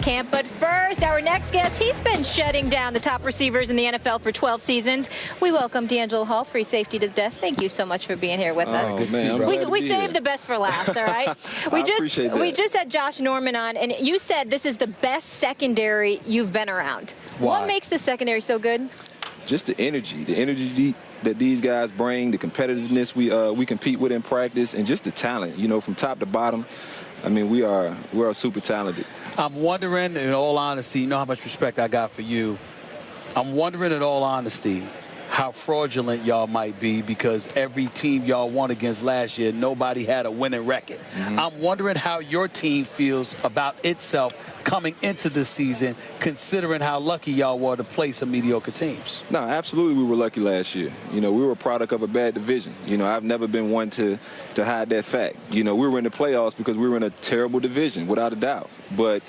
camp. But first, our next guest, he's been shutting down the top receivers in the NFL for 12 seasons. We welcome Deangelo Hall, free safety to the desk. Thank you so much for being here with us. We saved the best for last, all right? I appreciate that. We just had Josh Norman on, and you said this is the best secondary you've been around. Why? What makes the secondary so good? Just the energy that these guys bring, the competitiveness we compete with in practice, and just the talent, you know, from top to bottom. I mean, we're super talented. I'm wondering, in all honesty, you know how much respect I got for you. I'm wondering, in all honesty, how fraudulent y'all might be, because every team y'all won against last year, nobody had a winning record. I'm wondering how your team feels about itself coming into this season, considering how lucky y'all were to play some mediocre teams. No, absolutely we were lucky last year. You know, we were a product of a bad division. You know, I've never been one to hide that fact. You know, we were in the playoffs because we were in a terrible division, without a doubt. But,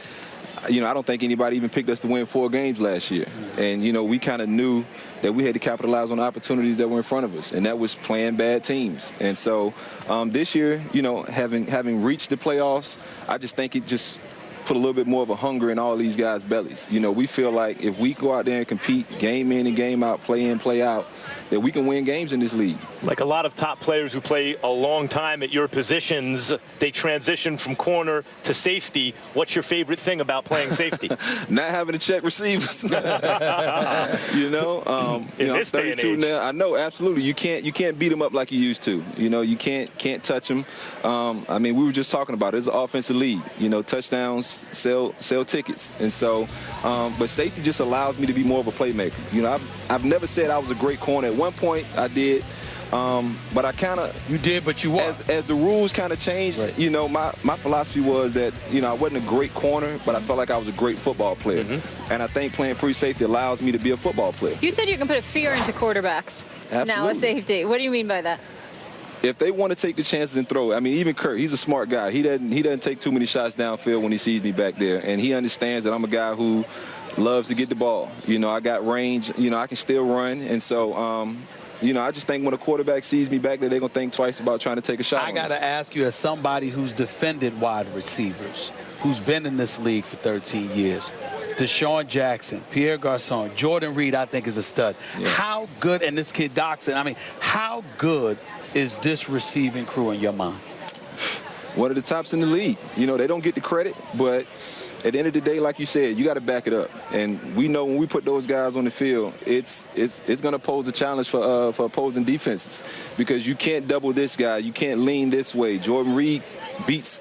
you know, I don't think anybody even picked us to win 4 games last year. And, you know, we kind of knew that we had to capitalize on the opportunities that were in front of us, and that was playing bad teams. And so this year, you know, having reached the playoffs, I just think it just put a little bit more of a hunger in all these guys' bellies. You know, we feel like if we go out there and compete game in and game out, play in, play out, that we can win games in this league. Like a lot of top players who play a long time at your positions, they transition from corner to safety. What's your favorite thing about playing safety? Not having to check receivers. You know, in this I'm 32 day and age. now. I know, absolutely. You can't beat them up like you used to. You know, you can't touch them. I mean, we were just talking about it. It's an offensive league. You know, touchdowns sell tickets, and so. But safety just allows me to be more of a playmaker. You know, I've never said I was a great corner. At one point, I did. But I kind of... You did, but you were. As the rules kind of changed, right. You know, my philosophy was that, you know, I wasn't a great corner, but I felt like I was a great football player. And I think playing free safety allows me to be a football player. You said you can put a fear into quarterbacks. Absolutely. Now a safety. What do you mean by that? If they want to take the chances and throw, I mean, even Kurt, he's a smart guy. He doesn't take too many shots downfield when he sees me back there, and he understands that I'm a guy who loves to get the ball. You know, I got range. You know, I can still run, and so. You know, I just think when a quarterback sees me back there, they're going to think twice about trying to take a shot. I got to ask you, as somebody who's defended wide receivers, who's been in this league for 13 years, Deshaun Jackson, Pierre Garçon, Jordan Reed, I think is a stud. Yeah. How good, and this kid Doxson, I mean, how good is this receiving crew in your mind? One of the tops in the league. You know, they don't get the credit, but at the end of the day, like you said, you got to back it up. And we know when we put those guys on the field, it's going to pose a challenge for opposing defenses, because you can't double this guy. You can't lean this way. Jordan Reed beats.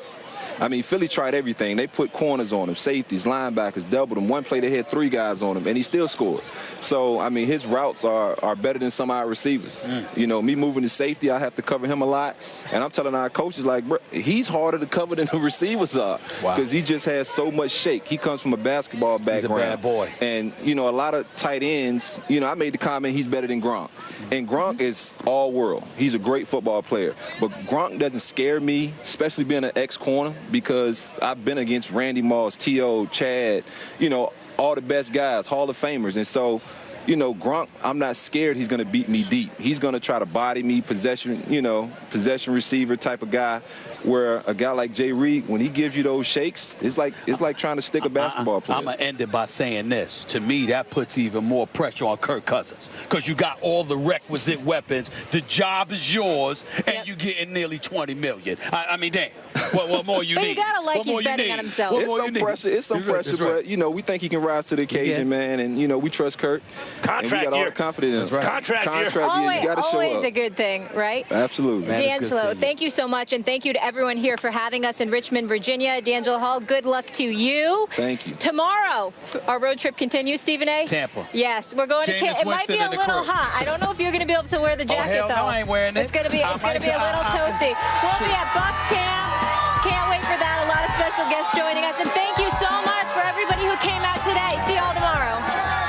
I mean, Philly tried everything. They put corners on him, safeties, linebackers, doubled him. One play they had 3 guys on him, and he still scored. So, I mean, his routes are better than some of our receivers. You know, me moving to safety, I have to cover him a lot. And I'm telling our coaches, like, bro, he's harder to cover than the receivers are, because he just has so much shake. He comes from a basketball background. He's a bad boy. And, you know, a lot of tight ends, you know, I made the comment he's better than Gronk. And Gronk is all world. He's a great football player. But Gronk doesn't scare me, especially being an ex-corner, because I've been against Randy Moss, T.O., Chad, you know, all the best guys, Hall of Famers. And so, you know, Gronk, I'm not scared he's going to beat me deep. He's going to try to body me, possession receiver type of guy, where a guy like Jay Reed, when he gives you those shakes, it's like trying to stick a basketball player. I'm going to end it by saying this. To me, that puts even more pressure on Kirk Cousins, because you got all the requisite weapons. The job is yours, and you're getting nearly $20 million. I mean, damn. What more you but need? You got to like he's betting on himself. It's some pressure, but, you know, we think he can rise to the occasion, man, and, you know, we trust Kirk. Contract and we got all the confidence in him. Contract year. You got to show up. Always a good thing, right? Absolutely. Deangelo, thank you so much, and thank you to everyone here for having us in Richmond, Virginia. Deangelo Hall, good luck to you. Thank you. Tomorrow, our road trip continues, Stephen A. Tampa. Yes, we're going to Tampa. It might be a little hot. I don't know if you're going to be able to wear the jacket, though. No, I ain't wearing it. It's going to be a little toasty. We'll be at Bucks Camp. Can't wait for that. A lot of special guests joining us. And